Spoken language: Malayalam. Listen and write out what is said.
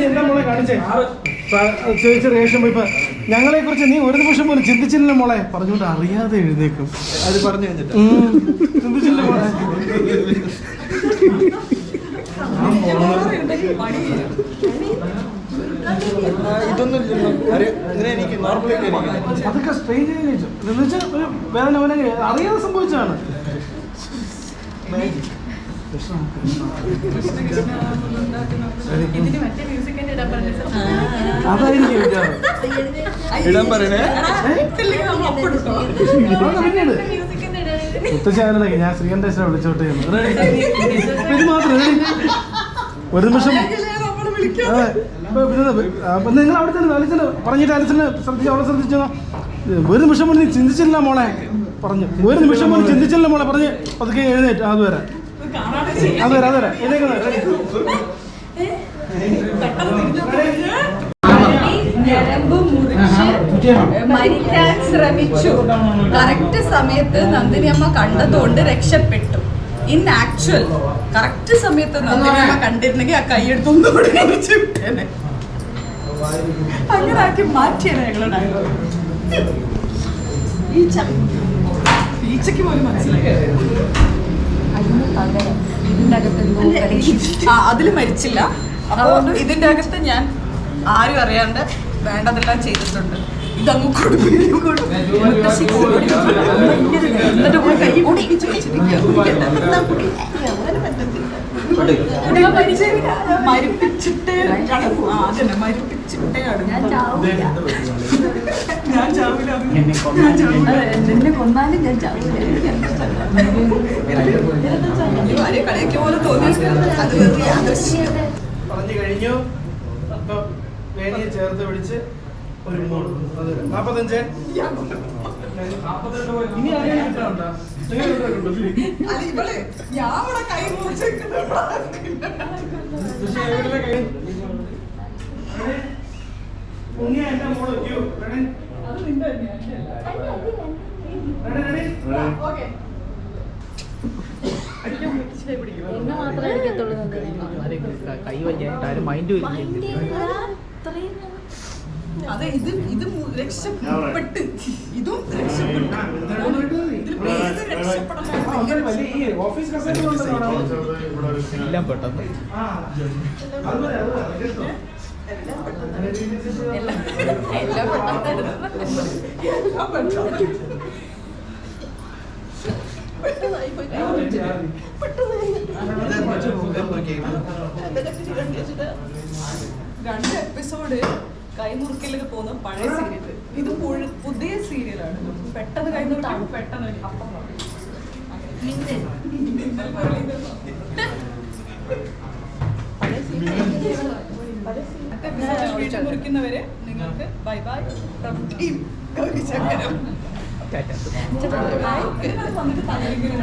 എന്താ മോളെ കാണിച്ചേ ചോദിച്ച റിയാക്ഷൻ ഇപ്പൊ ഞങ്ങളെ കുറിച്ച് നീ ഒരു നിമിഷം പോലും ചിന്തിച്ചില്ല മോളെ പറഞ്ഞുകൊണ്ട് അറിയാതെ എഴുന്നേക്കും അത് പറഞ്ഞു കഴിഞ്ഞിട്ട് ചിന്തിച്ചില്ല മോളെ ഇതൊന്നും അതൊക്കെ സ്ട്രെയിൻ എന്ന് വെച്ചാൽ ഒരു വേദന അറിയാതെ സംഭവിച്ചതാണ്. അതായിരിക്കും ഇടാൻ പറയണേ മുത്തശ്ശേരനൊക്കെ ഞാൻ ശ്രീകണ്ഠേശ്വര വിളിച്ചോട്ടെ ഇത് മാത്രം ഒരു നിമിഷം. അതെ നിങ്ങൾ അവിടെ തന്നെ അലിച്ചന് പറഞ്ഞിട്ട് അലിച്ചന് അവിടെ ശ്രദ്ധിച്ചോ. ഒരു നിമിഷം പോലും നീ ചിന്തിച്ചില്ല മോളെ പറഞ്ഞു. ഒരു നിമിഷം പോലും ചിന്തിച്ചില്ല മോളെ പറഞ്ഞ് പതുക്കെ എഴുന്നേറ്റ്. അതുവരെ ഞരമ്പ് മുറിച്ച് മരിക്കാൻ ശ്രമിച്ചു. കറക്റ്റ് സമയത്ത് നന്ദിനി അമ്മ കണ്ടതുകൊണ്ട് രക്ഷപ്പെട്ടു. ഇൻ ആക്ച്വൽ കറക്റ്റ് സമയത്ത് നന്ദിനി അമ്മ കണ്ടിരുന്നെങ്കിൽ ആ കൈയെടുത്തൊന്നുകൂടെ കഴിച്ചു വിട്ടേനെ. അങ്ങനെ ആക്കി മാറ്റിയാണ് ഞങ്ങളുടെ ഈച്ചയ്ക്ക് പോലും മനസ്സിലായി. അതില് മരിച്ചില്ല. അതുകൊണ്ട് ഇതിന്റെ അകത്ത് ഞാൻ ആരും അറിയാണ്ട് വേണ്ടതെല്ലാം ചെയ്തിട്ടുണ്ട്. ഇതങ്ങ് മരിപ്പിച്ചിട്ടേ ഞാൻ ചാവില്ല. എന്നെ കൊന്നാലും ഞാൻ ചാവില്ല. കളിയൊക്കെ പോലെ തോന്നി. അത് പറഞ്ഞു കഴിഞ്ഞു. അപ്പൊ വേണിയെ ചേർത്ത് പിടിച്ച് ഒരു 45 ഇനി ആരെയും കിട്ടാനുണ്ടോ? കൈ മുറിച്ചേക്കുന്ന എന്റെ മോള് എന്നെ മാത്രമേ അടിക്കത്തുള്ളൂ. കൈ വയ്യായിട്ട് മൈൻഡ് അതെ ഇത് രക്ഷപ്പെട്ട് ഇതും രക്ഷപ്പെട്ടു. എല്ലാം പെട്ടെന്ന് രണ്ട് എപ്പിസോഡ് കൈമുറുക്കലൊക്കെ പോകുന്ന പഴയ സീരിയൽ. ഇത് പുതിയ സീരിയലാണ്. പെട്ടെന്ന് കൈമുറുക്കും, പെട്ടെന്ന് അപ്പം മുറിക്കുന്നവരെ നിങ്ങൾക്ക് ബൈ ബൈ ഫ്രം ടീം ഗൗരിശങ്കരം. വന്നിട്ട് തലയിങ്ങനെ